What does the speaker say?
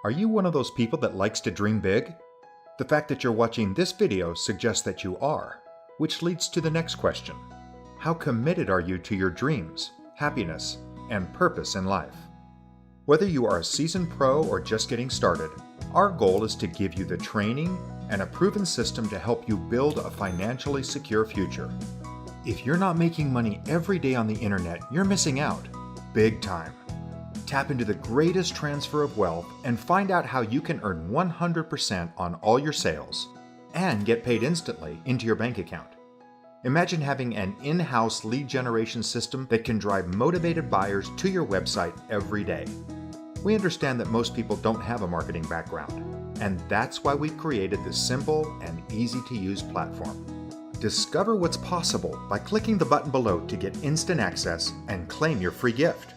Are you one of those people that likes to dream big? The fact that you're watching this video suggests that you are, which leads to the next question. How committed are you to your dreams, happiness, and purpose in life? Whether you are a seasoned pro or just getting started, our goal is to give you the training and a proven system to help you build a financially secure future. If you're not making money every day on the internet, you're missing out, big time. Tap into the greatest transfer of wealth and find out how you can earn 100% on all your sales and get paid instantly into your bank account. Imagine having an in-house lead generation system that can drive motivated buyers to your website every day. We understand that most people don't have a marketing background, and that's why we've created this simple and easy-to-use platform. Discover what's possible by clicking the button below to get instant access and claim your free gift.